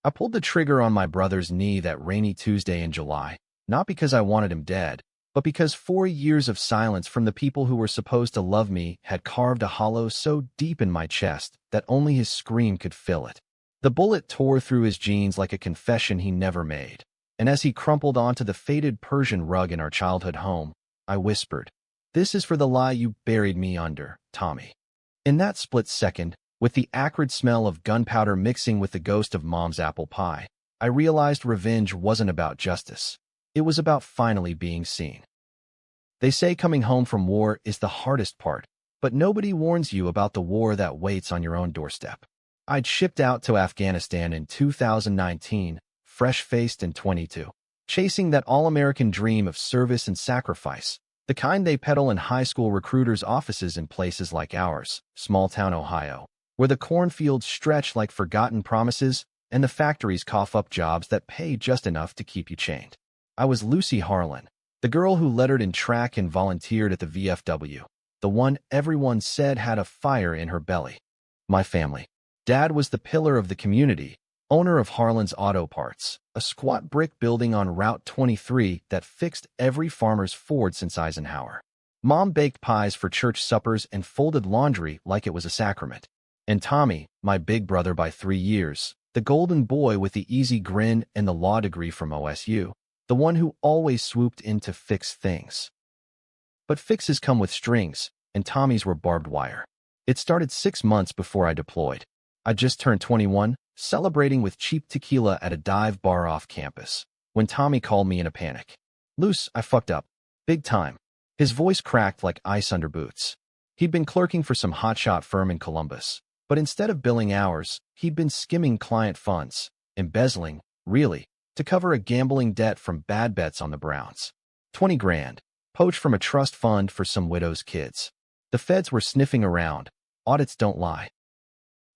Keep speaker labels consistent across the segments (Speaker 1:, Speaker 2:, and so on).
Speaker 1: I pulled the trigger on my brother's knee that rainy Tuesday in July, not because I wanted him dead, but because 4 years of silence from the people who were supposed to love me had carved a hollow so deep in my chest that only his scream could fill it. The bullet tore through his jeans like a confession he never made, and as he crumpled onto the faded Persian rug in our childhood home, I whispered, "This is for the lie you buried me under, Tommy." In that split second, with the acrid smell of gunpowder mixing with the ghost of Mom's apple pie, I realized revenge wasn't about justice. It was about finally being seen. They say coming home from war is the hardest part, but nobody warns you about the war that waits on your own doorstep. I'd shipped out to Afghanistan in 2019, fresh-faced and 22, chasing that all-American dream of service and sacrifice, the kind they peddle in high school recruiters' offices in places like ours, small-town Ohio, where the cornfields stretch like forgotten promises and the factories cough up jobs that pay just enough to keep you chained. I was Lucy Harlan, the girl who lettered in track and volunteered at the VFW, the one everyone said had a fire in her belly. My family. Dad was the pillar of the community, owner of Harlan's Auto Parts, a squat brick building on Route 23 that fixed every farmer's Ford since Eisenhower. Mom baked pies for church suppers and folded laundry like it was a sacrament. And Tommy, my big brother by 3 years, the golden boy with the easy grin and the law degree from OSU, the one who always swooped in to fix things. But fixes come with strings, and Tommy's were barbed wire. It started 6 months before I deployed. I just turned 21, celebrating with cheap tequila at a dive bar off campus, when Tommy called me in a panic. "Luce, I fucked up. Big time." His voice cracked like ice under boots. He'd been clerking for some hotshot firm in Columbus, but instead of billing hours, he'd been skimming client funds, embezzling, really, to cover a gambling debt from bad bets on the Browns. 20 grand, poached from a trust fund for some widow's kids. The feds were sniffing around. Audits don't lie.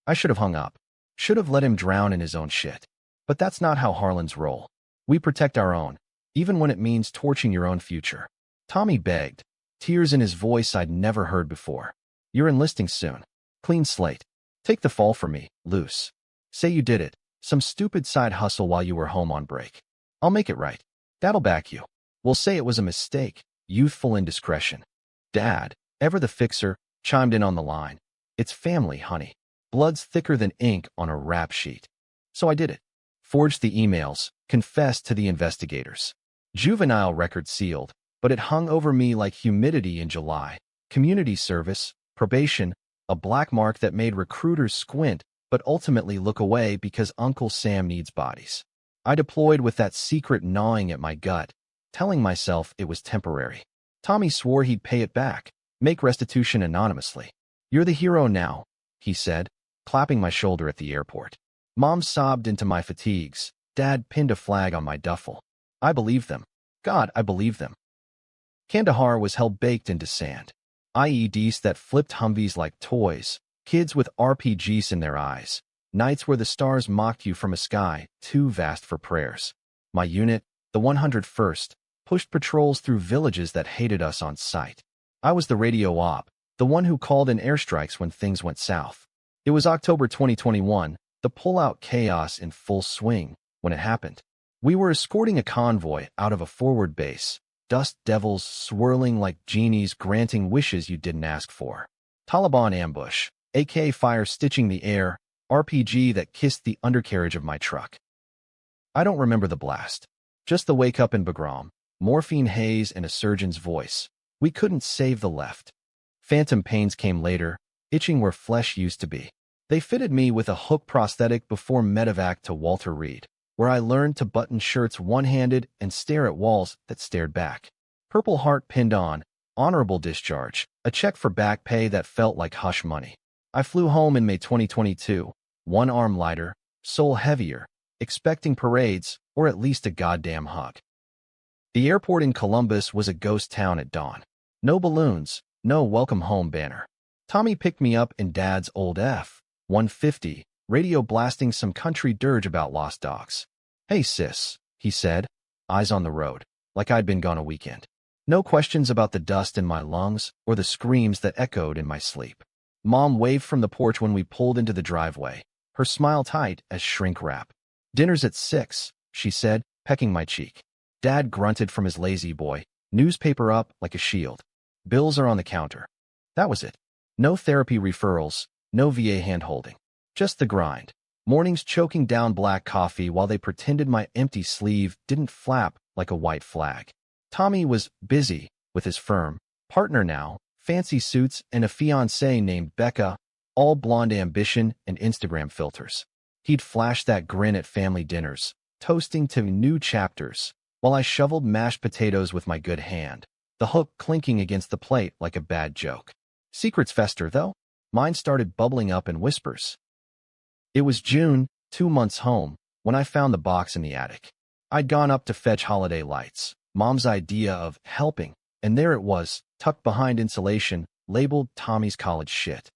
Speaker 1: I should have hung up. Should have let him drown in his own shit. But that's not how Harlans roll. We protect our own, even when it means torching your own future. Tommy begged, tears in his voice I'd never heard before. "You're enlisting soon. Clean slate. Take the fall for me, Luce. Say you did it. Some stupid side hustle while you were home on break. I'll make it right. Dad'll back you. We'll say it was a mistake, youthful indiscretion." Dad, ever the fixer, chimed in on the line. "It's family, honey. Blood's thicker than ink on a rap sheet." So I did it. Forged the emails, confessed to the investigators. Juvenile record sealed, but it hung over me like humidity in July. Community service, probation, a black mark that made recruiters squint but ultimately look away because Uncle Sam needs bodies. I deployed with that secret gnawing at my gut, telling myself it was temporary. Tommy swore he'd pay it back, make restitution anonymously. "You're the hero now," he said, clapping my shoulder at the airport. Mom sobbed into my fatigues. Dad pinned a flag on my duffel. I believed them. God, I believed them. Kandahar was hell-baked into sand. IEDs that flipped Humvees like toys, kids with RPGs in their eyes, nights where the stars mocked you from a sky too vast for prayers. My unit, the 101st, pushed patrols through villages that hated us on sight. I was the radio op, the one who called in airstrikes when things went south. It was October 2021, the pull-out chaos in full swing, when it happened. We were escorting a convoy out of a forward base, dust devils swirling like genies granting wishes you didn't ask for. Taliban ambush, AK fire stitching the air, RPG that kissed the undercarriage of my truck. I don't remember the blast. Just the wake up in Bagram, morphine haze and a surgeon's voice. We couldn't save the left. Phantom pains came later, itching where flesh used to be. They fitted me with a hook prosthetic before medevac to Walter Reed, where I learned to button shirts one-handed and stare at walls that stared back. Purple Heart pinned on, honorable discharge, a check for back pay that felt like hush money. I flew home in May 2022, one arm lighter, soul heavier, expecting parades or at least a goddamn hug. The airport in Columbus was a ghost town at dawn. No balloons, no welcome home banner. Tommy picked me up in Dad's old F-150, radio blasting some country dirge about lost dogs. "Hey sis," he said, eyes on the road, like I'd been gone a weekend. No questions about the dust in my lungs or the screams that echoed in my sleep. Mom waved from the porch when we pulled into the driveway, her smile tight as shrink wrap. Dinner's at 6, she said, pecking my cheek. Dad grunted from his lazy boy, newspaper up like a shield. Bills are on the counter. That was it. No therapy referrals, no VA hand-holding. Just the grind. Mornings choking down black coffee while they pretended my empty sleeve didn't flap like a white flag. Tommy was busy with his firm, partner now, fancy suits, and a fiancée named Becca, all blonde ambition and Instagram filters. He'd flash that grin at family dinners, toasting to new chapters, while I shoveled mashed potatoes with my good hand, the hook clinking against the plate like a bad joke. Secrets fester, though. Mine started bubbling up in whispers. It was June, 2 months home, when I found the box in the attic. I'd gone up to fetch holiday lights, Mom's idea of helping, and there it was, tucked behind insulation, labeled Tommy's college shit.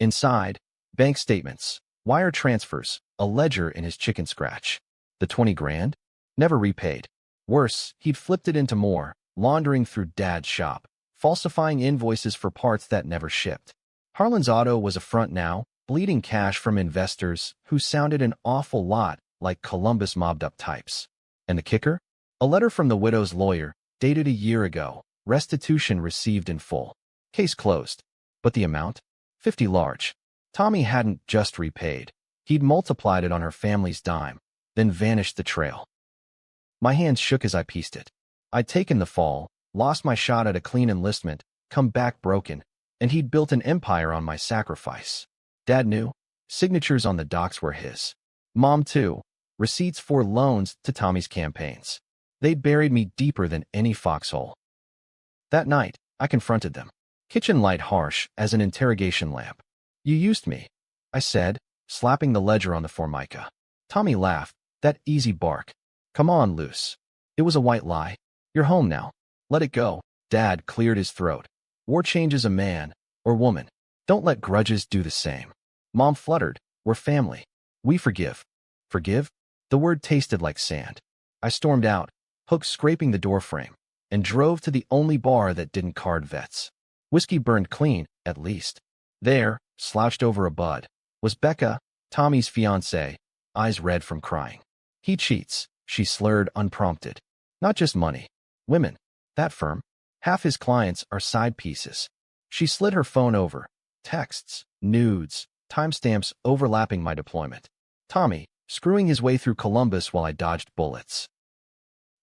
Speaker 1: Inside, bank statements, wire transfers, a ledger in his chicken scratch. The 20 grand? Never repaid. Worse, he'd flipped it into more, laundering through Dad's shop, falsifying invoices for parts that never shipped. Harlan's Auto was a front now, bleeding cash from investors who sounded an awful lot like Columbus mobbed-up types. And the kicker? A letter from the widow's lawyer, dated a year ago, restitution received in full. Case closed. But the amount? 50 large. Tommy hadn't just repaid. He'd multiplied it on her family's dime, then vanished the trail. My hands shook as I pieced it. I'd taken the fall, lost my shot at a clean enlistment, come back broken, and he'd built an empire on my sacrifice. Dad knew. Signatures on the docs were his. Mom, too. Receipts for loans to Tommy's campaigns. They'd buried me deeper than any foxhole. That night, I confronted them. Kitchen light harsh as an interrogation lamp. You used me, I said, slapping the ledger on the formica. Tommy laughed, that easy bark. Come on, Luce. It was a white lie. You're home now. Let it go. Dad cleared his throat. War changes a man, or woman. Don't let grudges do the same. Mom fluttered. We're family. We forgive. Forgive? The word tasted like sand. I stormed out, hook scraping the doorframe, and drove to the only bar that didn't card vets. Whiskey burned clean, at least. There, slouched over a bud, was Becca, Tommy's fiancée, eyes red from crying. He cheats, she slurred unprompted. Not just money. Women. That firm. Half his clients are side pieces. She slid her phone over. Texts, nudes, timestamps overlapping my deployment. Tommy, screwing his way through Columbus while I dodged bullets.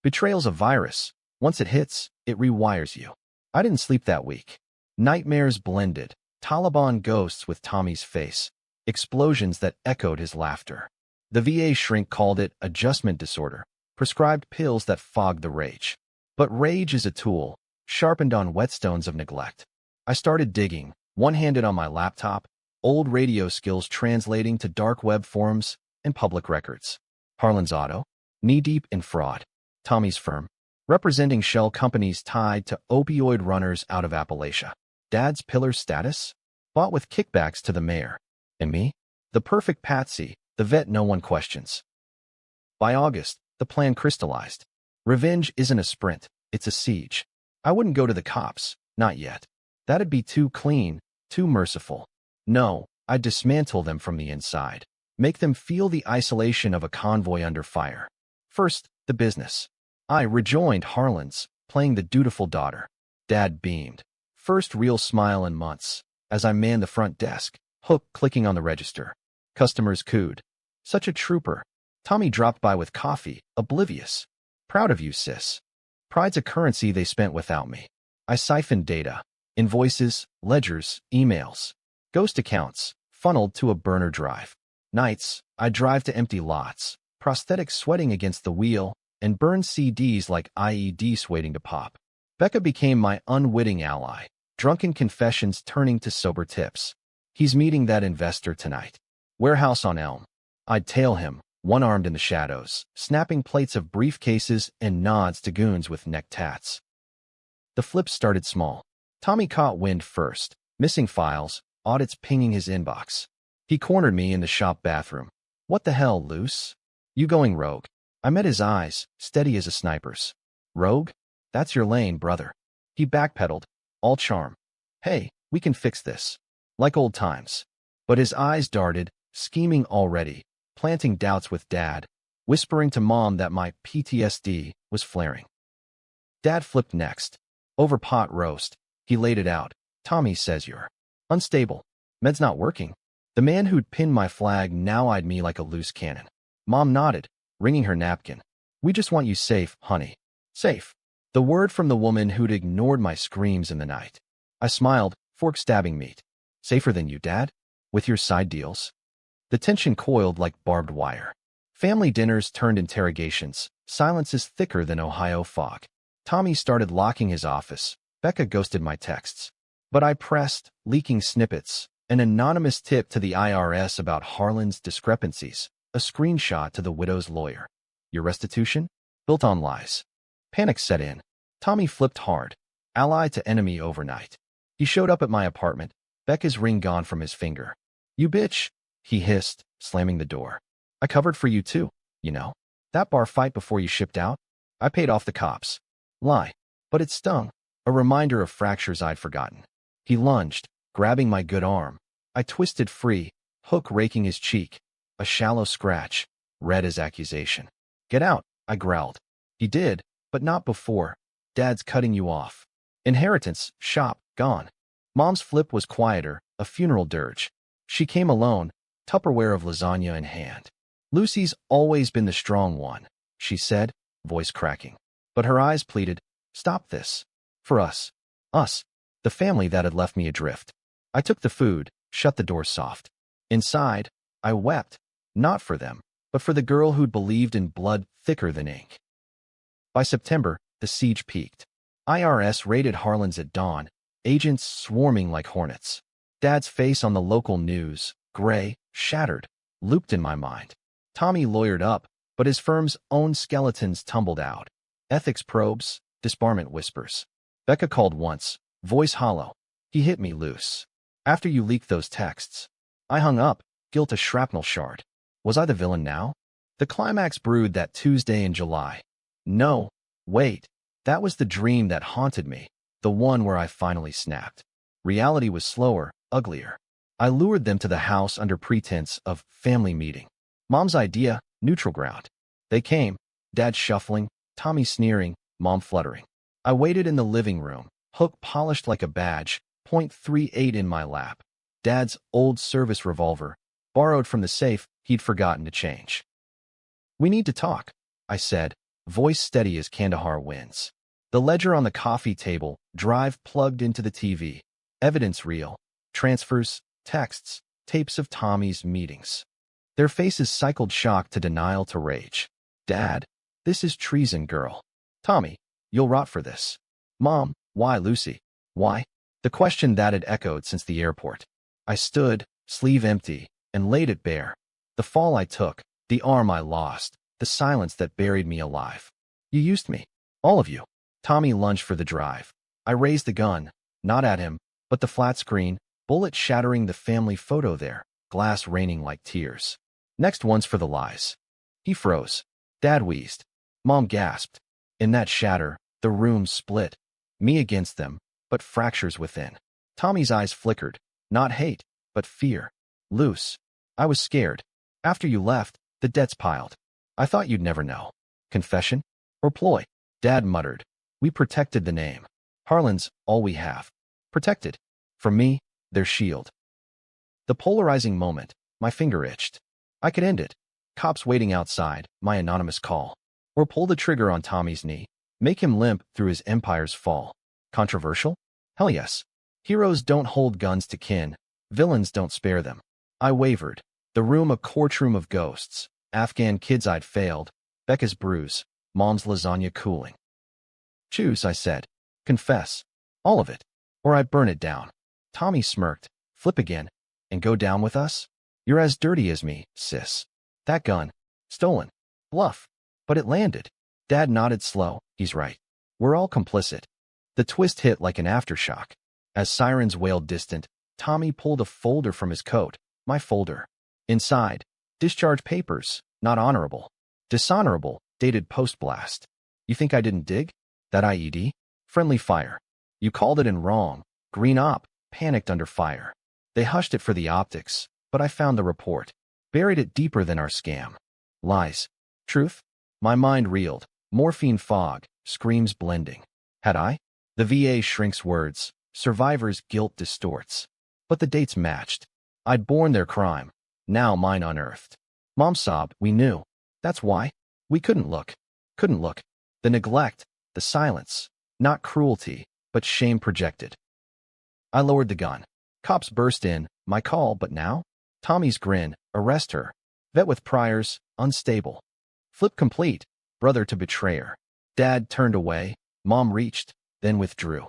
Speaker 1: Betrayal's a virus. Once it hits, it rewires you. I didn't sleep that week. Nightmares blended, Taliban ghosts with Tommy's face, explosions that echoed his laughter. The VA shrink called it adjustment disorder, prescribed pills that fogged the rage. But rage is a tool, sharpened on whetstones of neglect. I started digging, one-handed on my laptop, old radio skills translating to dark web forums and public records. Harlan's Auto, knee-deep in fraud. Tommy's firm, representing shell companies tied to opioid runners out of Appalachia. Dad's pillar status, bought with kickbacks to the mayor. And me? The perfect patsy, the vet no one questions. By August, the plan crystallized. Revenge isn't a sprint, it's a siege. I wouldn't go to the cops, not yet. That'd be too clean, too merciful. No, I'd dismantle them from the inside. Make them feel the isolation of a convoy under fire. First, the business. I rejoined Harlan's, playing the dutiful daughter. Dad beamed. First real smile in months, as I manned the front desk, hook clicking on the register. Customers cooed. Such a trooper. Tommy dropped by with coffee, oblivious. Proud of you, sis. Pride's a currency they spent without me. I siphoned data. Invoices, ledgers, emails. Ghost accounts, funneled to a burner drive. Nights, I'd drive to empty lots, prosthetics sweating against the wheel, and burn CDs like IEDs waiting to pop. Becca became my unwitting ally, drunken confessions turning to sober tips. He's meeting that investor tonight. Warehouse on Elm. I'd tail him, one-armed in the shadows, snapping plates of briefcases and nods to goons with neck tats. The flips started small. Tommy caught wind first, missing files, audits pinging his inbox. He cornered me in the shop bathroom. What the hell, Luce? You going rogue? I met his eyes, steady as a sniper's. Rogue? That's your lane, brother. He backpedaled, all charm. Hey, we can fix this. Like old times. But his eyes darted, scheming already, planting doubts with Dad. whispering to Mom that my PTSD was flaring. Dad flipped next. Over pot roast, he laid it out. Tommy says you're unstable. Med's not working. The man who'd pinned my flag now eyed me like a loose cannon. Mom nodded, wringing her napkin. We just want you safe, honey. Safe. The word from the woman who'd ignored my screams in the night. I smiled, fork stabbing meat. Safer than you, Dad? With your side deals? The tension coiled like barbed wire. Family dinners turned interrogations. Silence is thicker than Ohio fog. Tommy started locking his office. Becca ghosted my texts. But I pressed, leaking snippets, an anonymous tip to the IRS about Harlan's discrepancies, a screenshot to the widow's lawyer. Your restitution? Built on lies. Panic set in. Tommy flipped hard, ally to enemy overnight. He showed up at my apartment, Becca's ring gone from his finger. You bitch, he hissed, slamming the door. I covered for you too, you know. That bar fight before you shipped out? I paid off the cops. Lie. But it stung. A reminder of fractures I'd forgotten. He lunged, grabbing my good arm. I twisted free, hook raking his cheek. A shallow scratch, red as accusation. Get out, I growled. He did, but not before. Dad's cutting you off. Inheritance, shop, gone. Mom's flip was quieter, a funeral dirge. She came alone, Tupperware of lasagna in hand. Lucy's always been the strong one, she said, voice cracking. But her eyes pleaded, stop this. For us. Us. The family that had left me adrift. I took the food, shut the door soft. Inside, I wept, not for them, but for the girl who'd believed in blood thicker than ink. By September, the siege peaked. IRS raided Harlan's at dawn, agents swarming like hornets. Dad's face on the local news, gray, shattered, looped in my mind. Tommy lawyered up, but his firm's own skeletons tumbled out. Ethics probes, disbarment whispers. Becca called once, voice hollow. He hit me loose. After you leaked those texts. I hung up, guilt a shrapnel shard. Was I the villain now? The climax brewed that Tuesday in July. No, wait. That was the dream that haunted me, the one where I finally snapped. Reality was slower, uglier. I lured them to the house under pretense of family meeting. Mom's idea, neutral ground. They came, Dad shuffling, Tommy sneering, Mom fluttering. I waited in the living room, hook polished like a badge, .38 in my lap. Dad's old service revolver, borrowed from the safe he'd forgotten to change. We need to talk, I said, voice steady as Kandahar winds. The ledger on the coffee table, drive plugged into the TV. Evidence reel, transfers, texts, tapes of Tommy's meetings. Their faces cycled shock to denial to rage. Dad, this is treason, girl. Tommy, you'll rot for this. Mom, why, Lucy? Why? The question that had echoed since the airport. I stood, sleeve empty, and laid it bare. The fall I took, the arm I lost, the silence that buried me alive. You used me. All of you. Tommy lunged for the drive. I raised the gun, not at him, but the flat screen, bullet shattering the family photo there, glass raining like tears. Next one's for the lies. He froze. Dad wheezed. Mom gasped. In that shatter, the room split. Me against them, but fractures within. Tommy's eyes flickered. Not hate, but fear. Loose. I was scared. After you left, the debts piled. I thought you'd never know. Confession? Or ploy? Dad muttered. We protected the name. Harlan's all we have. Protected. From me, their shield. The polarizing moment, my finger itched. I could end it. Cops waiting outside, my anonymous call. Or pull the trigger on Tommy's knee, make him limp through his empire's fall. Controversial? Hell yes. Heroes don't hold guns to kin. Villains don't spare them. I wavered. The room a courtroom of ghosts. Afghan kids I'd failed. Becca's bruise. Mom's lasagna cooling. Choose, I said. Confess. All of it. Or I burn it down. Tommy smirked. Flip again. And go down with us? You're as dirty as me, sis. That gun. Stolen. Bluff. But it landed. Dad nodded slow. He's right. We're all complicit. The twist hit like an aftershock. As sirens wailed distant, Tommy pulled a folder from his coat. My folder. Inside. Discharge papers. Not honorable. Dishonorable. Dated post-blast. You think I didn't dig? That IED? Friendly fire. You called it in wrong. Green op. Panicked under fire. They hushed it for the optics, but I found the report. Buried it deeper than our scam. Lies. Truth? My mind reeled. Morphine fog, screams blending. Had I? The VA shrinks words. Survivor's guilt distorts. But the dates matched. I'd borne their crime. Now mine unearthed. Mom sobbed. We knew. That's why. We couldn't look. Couldn't look. The neglect, the silence. Not cruelty, but shame projected. I lowered the gun. Cops burst in. My call, but now? Tommy's grin. Arrest her. Vet with priors. Unstable. Flip complete. Brother to betrayer. Dad turned away. Mom reached, then withdrew.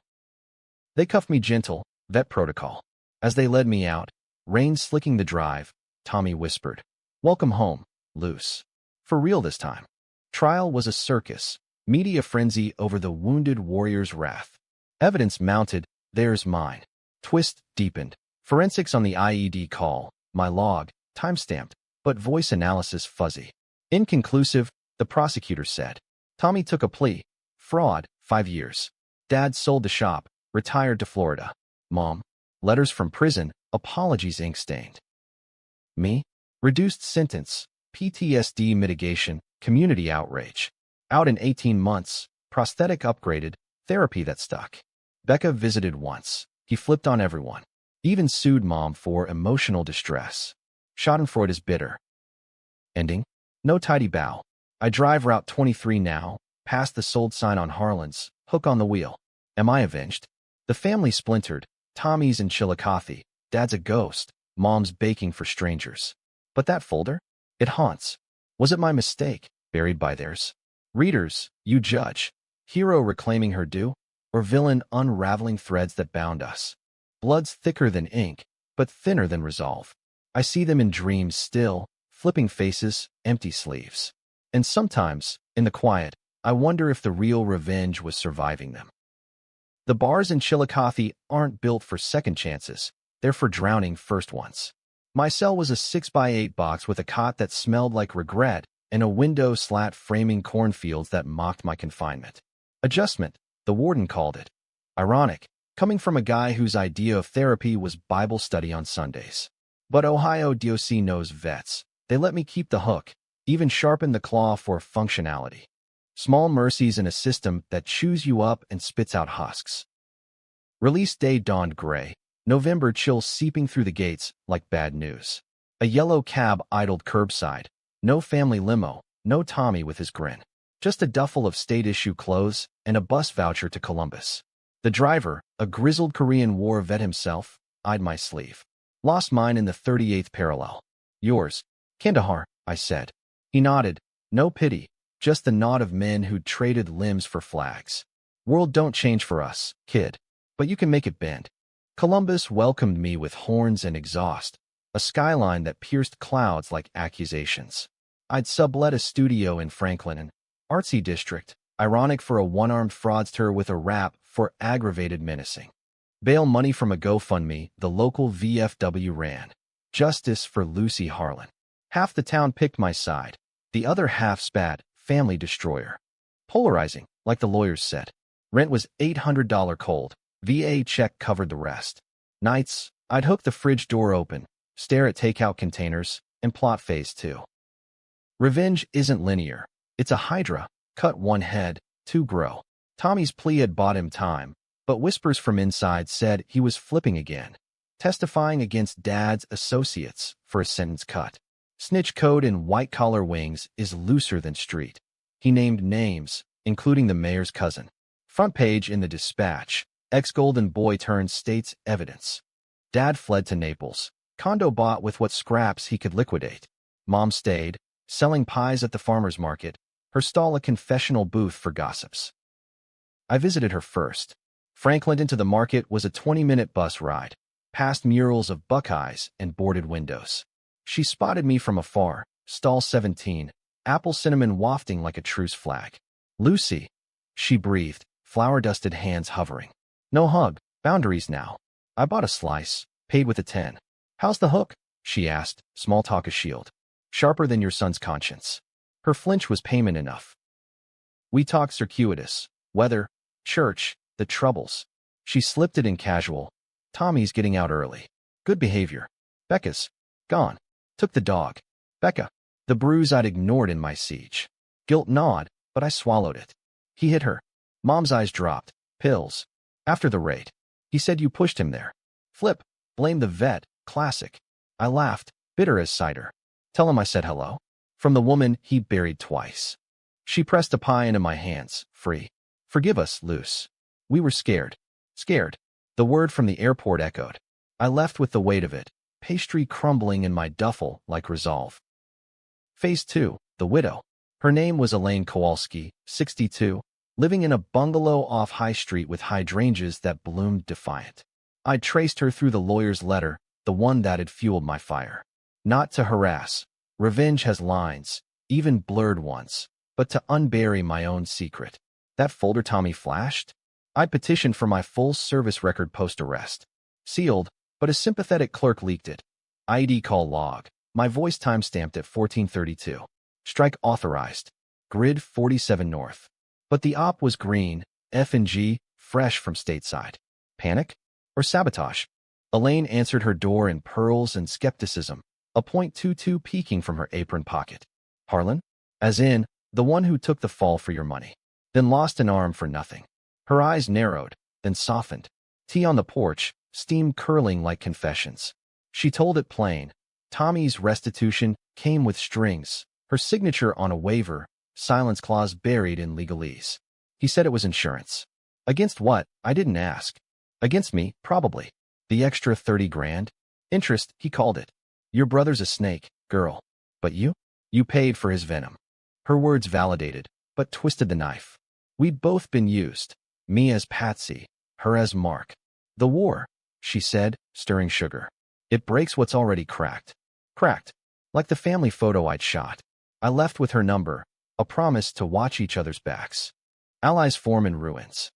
Speaker 1: They cuffed me gentle. Vet protocol. As they led me out, rain slicking the drive, Tommy whispered, "Welcome home, loose. For real this time." Trial was a circus. Media frenzy over the wounded warrior's wrath. Evidence mounted. There's mine. Twist deepened. Forensics on the IED call. My log, timestamped, but voice analysis fuzzy. Inconclusive, the prosecutor said. Tommy took a plea. Fraud, 5 years. Dad sold the shop, retired to Florida. Mom, letters from prison, apologies ink-stained. Me? Reduced sentence, PTSD mitigation, community outrage. Out in 18 months, prosthetic upgraded, therapy that stuck. Becca visited once. He flipped on everyone. Even sued Mom for emotional distress. Schadenfreude is bitter. Ending? No tidy bow. I drive Route 23 now, past the sold sign on Harlan's, hook on the wheel. Am I avenged? The family splintered. Tommy's in Chillicothe. Dad's a ghost. Mom's baking for strangers. But that folder? It haunts. Was it my mistake, buried by theirs? Readers, you judge. Hero reclaiming her due, or villain unraveling threads that bound us? Blood's thicker than ink, but thinner than resolve. I see them in dreams still, flipping faces, empty sleeves. And sometimes, in the quiet, I wonder if the real revenge was surviving them. The bars in Chillicothe aren't built for second chances. They're for drowning first ones. My cell was a 6x8 box with a cot that smelled like regret and a window slat framing cornfields that mocked my confinement. Adjustment, the warden called it. Ironic, coming from a guy whose idea of therapy was Bible study on Sundays. But Ohio DOC knows vets. They let me keep the hook, even sharpen the claw for functionality. Small mercies in a system that chews you up and spits out husks. Release day dawned gray. November chill seeping through the gates like bad news. A yellow cab idled curbside. No family limo, no Tommy with his grin. Just a duffel of state-issue clothes and a bus voucher to Columbus. The driver, a grizzled Korean War vet himself, eyed my sleeve. Lost mine in the 38th parallel. Yours, Kandahar, I said. He nodded. No pity, just the nod of men who'd traded limbs for flags. World don't change for us, kid, but you can make it bend. Columbus welcomed me with horns and exhaust, a skyline that pierced clouds like accusations. I'd sublet a studio in Franklin, an artsy district, ironic for a one-armed fraudster with a rap for aggravated menacing. Bail money from a GoFundMe the local VFW ran. Justice for Lucy Harlan. Half the town picked my side. The other half spat, family destroyer. Polarizing, like the lawyers said. Rent was $800 cold. VA check covered the rest. Nights, I'd hook the fridge door open, stare at takeout containers, and plot phase 2. Revenge isn't linear. It's a hydra. Cut one head, two grow. Tommy's plea had bought him time, but whispers from inside said he was flipping again, testifying against Dad's associates for a sentence cut. Snitch code in white-collar wings is looser than street. He named names, including the mayor's cousin. Front page in the Dispatch. Ex-golden boy turns state's evidence. Dad fled to Naples. Condo bought with what scraps he could liquidate. Mom stayed, selling pies at the farmer's market, her stall a confessional booth for gossips. I visited her first. Franklin into the market was a 20-minute bus ride, past murals of Buckeyes and boarded windows. She spotted me from afar, stall 17, apple cinnamon wafting like a truce flag. Lucy, she breathed, flour-dusted hands hovering. No hug, boundaries now. I bought a slice, paid with a 10. How's the hook? She asked, small talk a shield. Sharper than your son's conscience. Her flinch was payment enough. We talked circuitous, weather, church, the troubles. She slipped it in casual. Tommy's getting out early. Good behavior. Becca's gone. Took the dog. Becca. The bruise I'd ignored in my siege. Guilt gnawed, but I swallowed it. He hit her. Mom's eyes dropped. Pills. After the raid. He said you pushed him there. Flip. Blame the vet. Classic. I laughed, bitter as cider. Tell him I said hello. From the woman he buried twice. She pressed a pie into my hands. Free. Forgive us, Luce. We were scared. Scared. The word from the airport echoed. I left with the weight of it, pastry crumbling in my duffel like resolve. Phase 2, the widow. Her name was Elaine Kowalski, 62, living in a bungalow off High Street with hydrangeas that bloomed defiant. I traced her through the lawyer's letter, the one that had fueled my fire. Not to harass. Revenge has lines, even blurred ones, but to unbury my own secret. That folder Tommy flashed? I petitioned for my full service record post-arrest. Sealed, but a sympathetic clerk leaked it. ID call log. My voice timestamped at 1432. Strike authorized. Grid 47 North. But the op was green, F&G, fresh from stateside. Panic? Or sabotage? Elaine answered her door in pearls and skepticism, a .22 peeking from her apron pocket. Harlan? As in, the one who took the fall for your money. Then lost an arm for nothing. Her eyes narrowed, then softened. Tea on the porch, steam curling like confessions. She told it plain. Tommy's restitution came with strings, her signature on a waiver, silence clause buried in legalese. He said it was insurance. Against what? I didn't ask. Against me, probably. The extra 30 grand? Interest, he called it. Your brother's a snake, girl. But you? You paid for his venom. Her words validated, but twisted the knife. We'd both been used. Me as Patsy, her as Mark. The war, she said, stirring sugar. It breaks what's already cracked. Cracked. Like the family photo I'd shot. I left with her number, a promise to watch each other's backs. Allies form in ruins.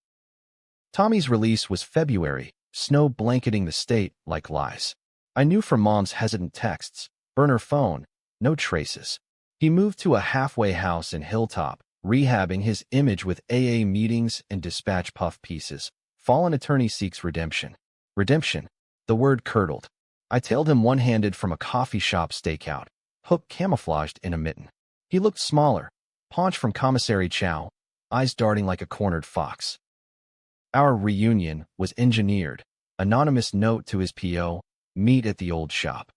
Speaker 1: Tommy's release was February, snow blanketing the state like lies. I knew from Mom's hesitant texts, burner phone, no traces. He moved to a halfway house in Hilltop, rehabbing his image with AA meetings and dispatch puff pieces. Fallen attorney seeks redemption. Redemption. The word curdled. I tailed him one-handed from a coffee shop stakeout, hook camouflaged in a mitten. He looked smaller, paunch from Commissary Chow, eyes darting like a cornered fox. Our reunion was engineered. Anonymous note to his P.O., meet at the old shop.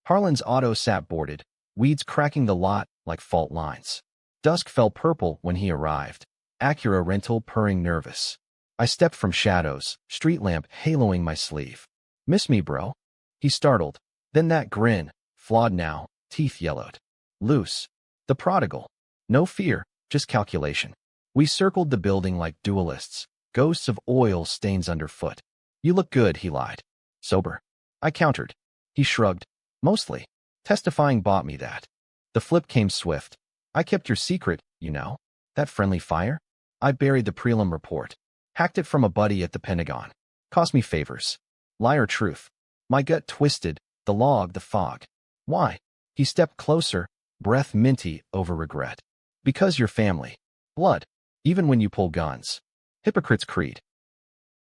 Speaker 1: Harlan's auto sat boarded, weeds cracking the lot like fault lines. Dusk fell purple when he arrived. Acura rental purring nervous. I stepped from shadows, street lamp haloing my sleeve. Miss me, bro? He startled. Then that grin, flawed now, teeth yellowed. Loose. The prodigal. No fear, just calculation. We circled the building like duelists, ghosts of oil stains underfoot. You look good, he lied. Sober. I countered. He shrugged. Mostly. Testifying bought me that. The flip came swift. I kept your secret, you know. That friendly fire? I buried the prelim report. Hacked it from a buddy at the Pentagon. Cost me favors. Lie or truth? My gut twisted, the log, the fog. Why? He stepped closer, breath minty over regret. Because you're family. Blood. Even when you pull guns. Hypocrite's creed.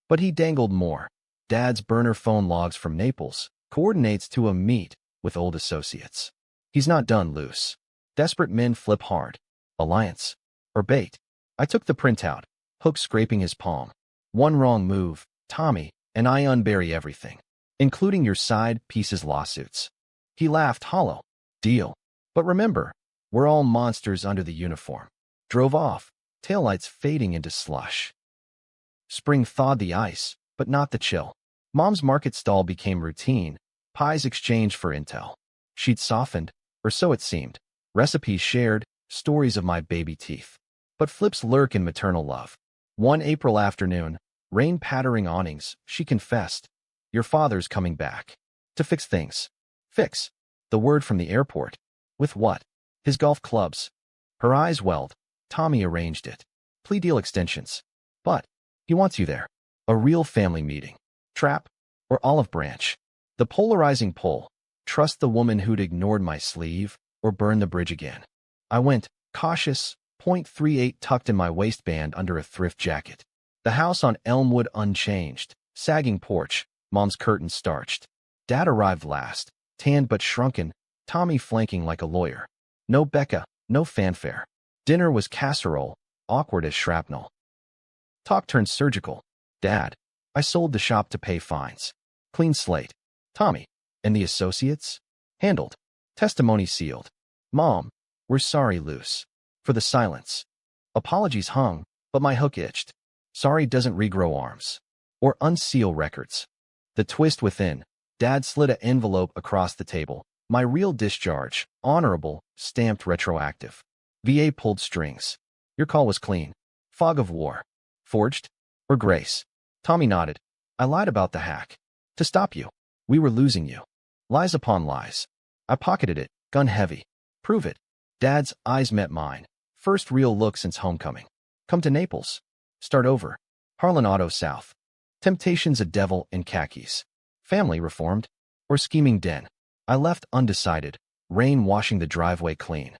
Speaker 1: But he dangled more. Dad's burner phone logs from Naples, coordinates to a meet with old associates. He's not done, Loose. Desperate men flip hard. Alliance. Or bait. I took the printout, hook scraping his palm. One wrong move, Tommy, and I unbury everything. Including your side pieces lawsuits. He laughed hollow. Deal. But remember, we're all monsters under the uniform. Drove off, taillights fading into slush. Spring thawed the ice, but not the chill. Mom's market stall became routine, pies exchanged for intel. She'd softened, or so it seemed. Recipes shared, stories of my baby teeth. But flips lurk in maternal love. One April afternoon, rain pattering awnings, she confessed. Your father's coming back. To fix things. Fix. The word from the airport. With what? His golf clubs. Her eyes welled. Tommy arranged it. Plea deal extensions. But he wants you there. A real family meeting. Trap? Or olive branch? The polarizing pull. Trust the woman who'd ignored my sleeve, or burn the bridge again. I went, cautious, .38 tucked in my waistband under a thrift jacket. The house on Elmwood unchanged. Sagging porch, Mom's curtains starched. Dad arrived last, tanned but shrunken, Tommy flanking like a lawyer. No Becca, no fanfare. Dinner was casserole, awkward as shrapnel. Talk turned surgical. Dad, I sold the shop to pay fines. Clean slate. Tommy, and the associates? Handled. Testimony sealed. Mom, we're sorry, Luce. For the silence. Apologies hung, but my hook itched. Sorry doesn't regrow arms. Or unseal records. The twist within. Dad slid an envelope across the table. My real discharge, honorable, stamped retroactive. VA pulled strings. Your call was clean. Fog of war. Forged? Or grace? Tommy nodded. I lied about the hack. To stop you. We were losing you. Lies upon lies. I pocketed it, gun heavy. Prove it. Dad's eyes met mine. First real look since homecoming. Come to Naples. Start over. Harlan Auto South. Temptation's a devil in khakis. Family reformed. Or scheming den. I left undecided, rain washing the driveway clean.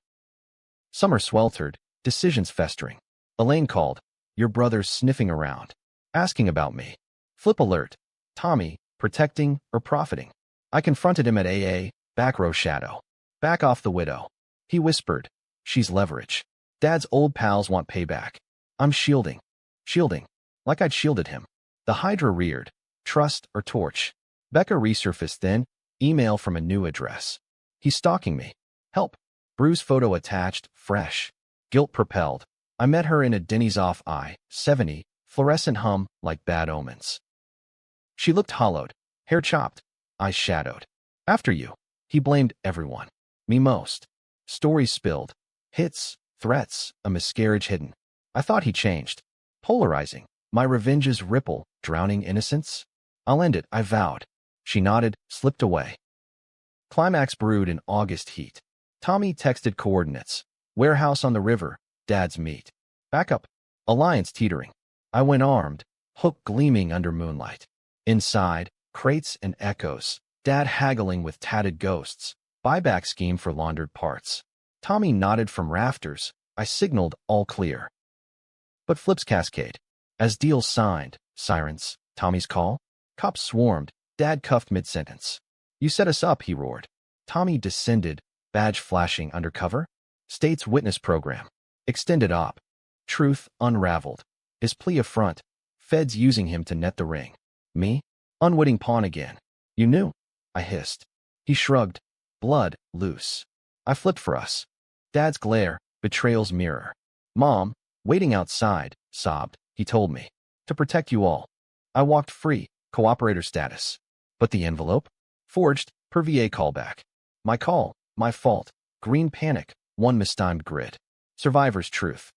Speaker 1: Summer sweltered, decisions festering. Elaine called. Your brother's sniffing around. Asking about me. Flip alert. Tommy, protecting or profiting? I confronted him at AA, back row shadow. Back off the widow. He whispered. She's leverage. Dad's old pals want payback. I'm shielding. Shielding. Like I'd shielded him. The Hydra reared. Trust or torch. Becca resurfaced then. Email from a new address. He's stalking me. Help. Bruise photo attached, fresh. Guilt propelled. I met her in a Denny's off I-70, fluorescent hum like bad omens. She looked hollowed, hair chopped, eyes shadowed. After you. He blamed everyone. Me most. Stories spilled. Hits, threats, a miscarriage hidden. I thought he changed. Polarizing. My revenges ripple, drowning innocence. I'll end it, I vowed. She nodded, slipped away. Climax brewed in August heat. Tommy texted coordinates. Warehouse on the river, Dad's meet. Backup. Alliance teetering. I went armed, hook gleaming under moonlight. Inside, crates and echoes. Dad haggling with tatted ghosts. Buyback scheme for laundered parts. Tommy nodded from rafters. I signaled all clear. But flips cascade. As deals signed, sirens, Tommy's call. Cops swarmed. Dad cuffed mid-sentence. You set us up, he roared. Tommy descended, badge flashing undercover. State's witness program. Extended op. Truth unraveled. His plea affront. Feds using him to net the ring. Me? Unwitting pawn again. You knew? I hissed. He shrugged. Blood, loose. I flipped for us. Dad's glare, betrayal's mirror. Mom, waiting outside, sobbed, he told me. To protect you all. I walked free, cooperator status. But the envelope? Forged, per VA callback. My call, my fault. Green panic, one mistimed grid. Survivor's truth.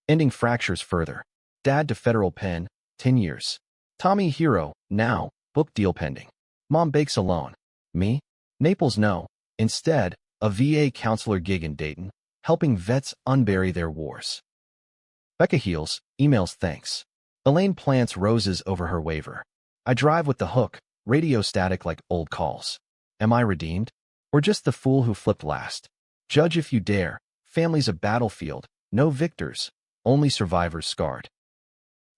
Speaker 1: Ending fractures further. Dad to federal pen, 10 years. Tommy hero, now, book deal pending. Mom bakes alone. Me? Naples no. Instead, a VA counselor gig in Dayton, helping vets unbury their wars. Becca heals, emails thanks. Elaine plants roses over her waiver. I drive with the hook, radio static like old calls. Am I redeemed? Or just the fool who flipped last? Judge if you dare. Family's a battlefield. No victors. Only survivors scarred.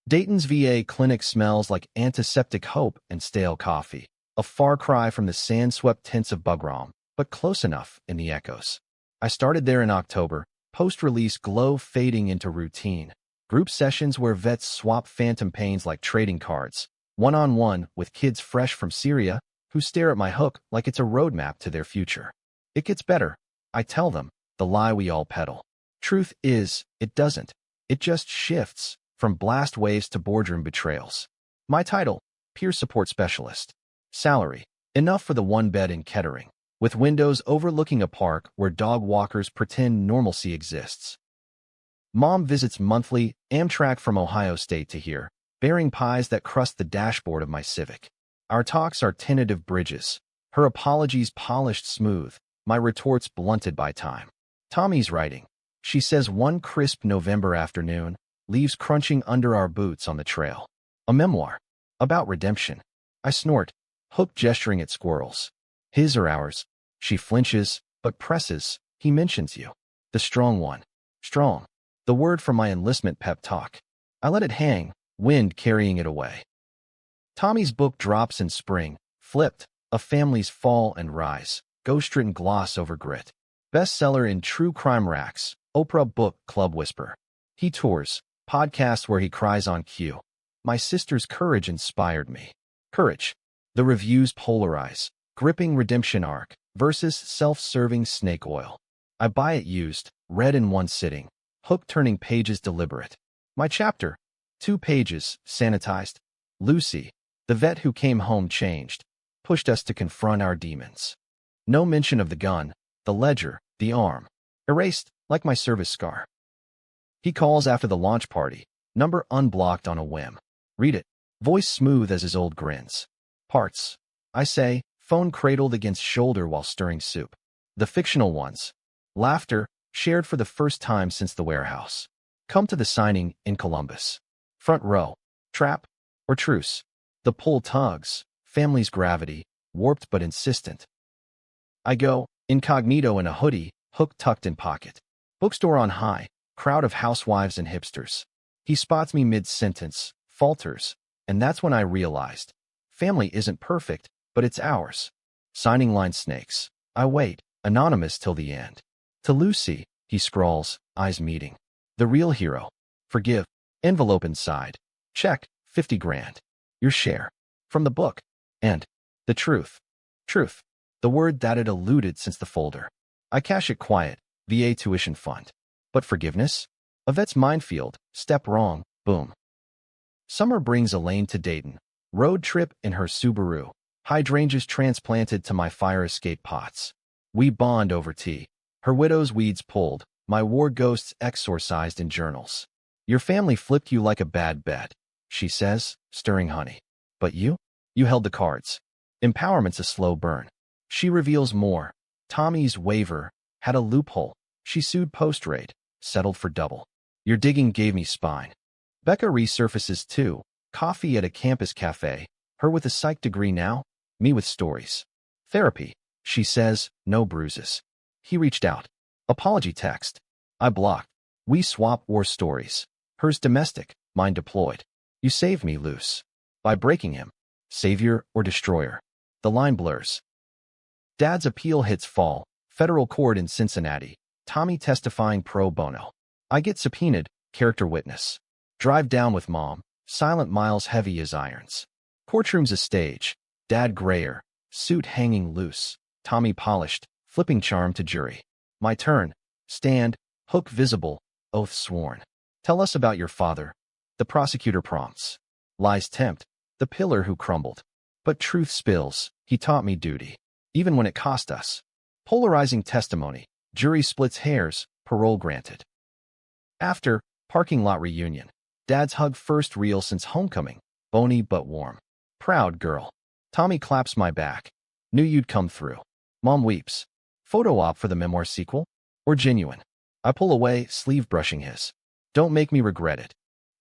Speaker 1: Dayton's VA clinic smells like antiseptic hope and stale coffee. A far cry from the sand-swept tints of Bugram, but close enough in the echoes. I started there in October, post-release glow fading into routine. Group sessions where vets swap phantom pains like trading cards. One-on-one with kids fresh from Syria who stare at my hook like it's a roadmap to their future. It gets better. I tell them, the lie we all peddle. Truth is, it doesn't. It just shifts from blast waves to boardroom betrayals. My title, Peer Support Specialist. Salary, enough for the one bed in Kettering, with windows overlooking a park where dog walkers pretend normalcy exists. Mom visits monthly, Amtrak from Ohio State to here, bearing pies that crust the dashboard of my Civic. Our talks are tentative bridges, her apologies polished smooth, my retorts blunted by time. Tommy's writing. She says one crisp November afternoon, leaves crunching under our boots on the trail. A memoir. About redemption. I snort, hook gesturing at squirrels. His or ours. She flinches, but presses. He mentions you. The strong one. Strong. The word from my enlistment pep talk. I let it hang, wind carrying it away. Tommy's book drops in spring, flipped, a family's fall and rise, ghost-written gloss over grit. Bestseller in true crime racks, Oprah Book Club Whisper. He tours, podcast where he cries on cue. My sister's courage inspired me. Courage. The reviews polarize. Gripping redemption arc versus self-serving snake oil. I buy it used, read in one sitting. Hook turning pages deliberate. My chapter. 2 pages, sanitized. Lucy, the vet who came home changed, pushed us to confront our demons. No mention of the gun, the ledger, the arm. Erased, like my service scar. He calls after the launch party, number unblocked on a whim. Read it. Voice smooth as his old grins. Parts. I say, phone cradled against shoulder while stirring soup. The fictional ones. Laughter, shared for the first time since the warehouse. Come to the signing in Columbus. Front row. Trap or truce. The pull tugs. Family's gravity, warped but insistent. I go, incognito in a hoodie, hook tucked in pocket. Bookstore on high, crowd of housewives and hipsters. He spots me mid-sentence, falters, and that's when I realized. Family isn't perfect, but it's ours. Signing line snakes. I wait, anonymous till the end. To Lucy, he scrawls, eyes meeting. The real hero. Forgive. Envelope inside. Check, 50 grand. Your share. From the book. And the truth. Truth. The word that had eluded since the folder. I cash it quiet, VA tuition fund. But forgiveness? A vet's minefield, step wrong, boom. Summer brings Elaine to Dayton. Road trip in her Subaru. Hydrangeas transplanted to my fire escape pots. We bond over tea. Her widow's weeds pulled, my war ghosts exorcised in journals. Your family flipped you like a bad bet, she says, stirring honey. But you? You held the cards. Empowerment's a slow burn. She reveals more. Tommy's waiver had a loophole. She sued post-raid, settled for double. Your digging gave me spine. Becca resurfaces too. Coffee at a campus cafe. Her with a psych degree now, me with stories. Therapy, she says, no bruises. He reached out. Apology text. I blocked. We swap war stories. Hers domestic, mine deployed. You saved me loose. By breaking him. Savior or destroyer. The line blurs. Dad's appeal hits fall. Federal court in Cincinnati. Tommy testifying pro bono. I get subpoenaed, character witness. Drive down with mom. Silent miles heavy as irons. Courtroom's a stage. Dad grayer. Suit hanging loose. Tommy polished. Flipping charm to jury. My turn. Stand. Hook visible. Oath sworn. Tell us about your father. The prosecutor prompts. Lies tempt. The pillar who crumbled. But truth spills. He taught me duty. Even when it cost us. Polarizing testimony. Jury splits hairs. Parole granted. After, parking lot reunion. Dad's hug first real since homecoming. Bony but warm. Proud girl. Tommy claps my back. Knew you'd come through. Mom weeps. Photo op for the memoir sequel? Or genuine? I pull away, sleeve brushing his. Don't make me regret it.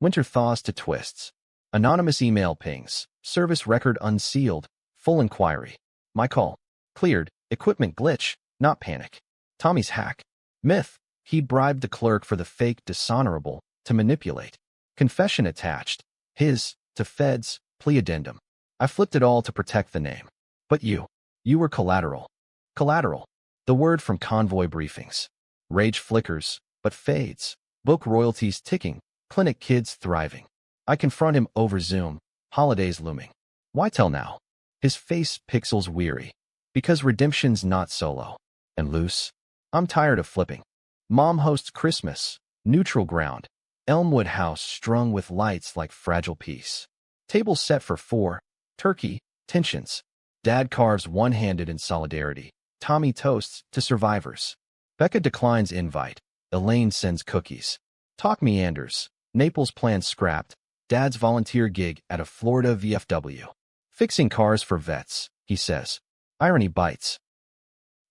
Speaker 1: Winter thaws to twists. Anonymous email pings. Service record unsealed. Full inquiry. My call. Cleared. Equipment glitch. Not panic. Tommy's hack. Myth. He bribed the clerk for the fake dishonorable to manipulate. Confession attached. His, to feds, plea addendum. I flipped it all to protect the name. But you were collateral. Collateral. The word from convoy briefings. Rage flickers, but fades. Book royalties ticking. Clinic kids thriving. I confront him over Zoom. Holidays looming. Why tell now? His face pixels weary. Because redemption's not solo. And loose. I'm tired of flipping. Mom hosts Christmas. Neutral ground. Elmwood house strung with lights like fragile peace. Table set for 4. Turkey. Tensions. Dad carves one-handed in solidarity. Tommy toasts to survivors. Becca declines invite. Elaine sends cookies. Talk meanders. Naples plans scrapped. Dad's volunteer gig at a Florida VFW. Fixing cars for vets, he says. Irony bites.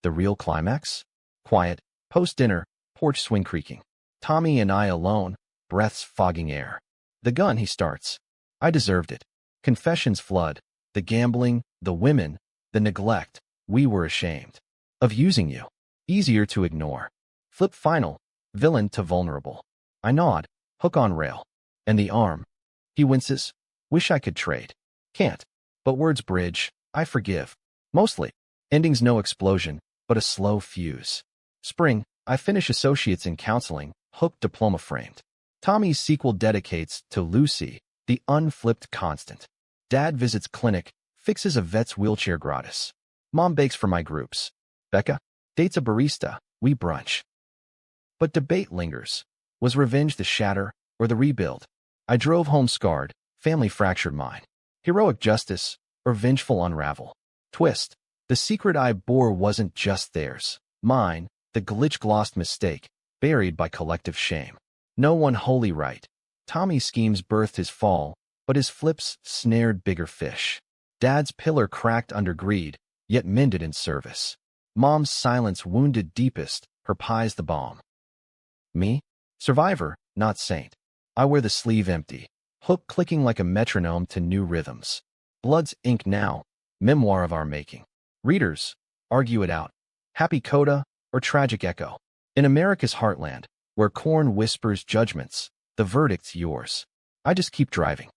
Speaker 1: The real climax? Quiet. Post-dinner. Porch swing creaking. Tommy and I alone. Breaths fogging air. The gun, he starts. I deserved it. Confessions flood. The gambling, the women, the neglect. We were ashamed of using you. Easier to ignore. Flip final. Villain to vulnerable. I nod. Hook on rail. And the arm. He winces. Wish I could trade. Can't. But words bridge. I forgive. Mostly. Endings no explosion, but a slow fuse. Spring, I finish Associates in Counseling, Hook diploma framed. Tommy's sequel dedicates to Lucy, the unflipped constant. Dad visits clinic, fixes a vet's wheelchair gratis. Mom bakes for my groups. Becca dates a barista, we brunch. But debate lingers. Was revenge the shatter or the rebuild? I drove home scarred, family fractured mine. Heroic justice or vengeful unravel? Twist. The secret I bore wasn't just theirs. Mine, the glitch-glossed mistake, buried by collective shame. No one wholly right. Tommy's schemes birthed his fall, but his flips snared bigger fish. Dad's pillar cracked under greed, yet mended in service. Mom's silence wounded deepest, her pie's the balm. Me? Survivor, not saint. I wear the sleeve empty, hook clicking like a metronome to new rhythms. Blood's ink now, memoir of our making. Readers, argue it out. Happy coda or tragic echo? In America's heartland, where corn whispers judgments, the verdict's yours. I just keep driving.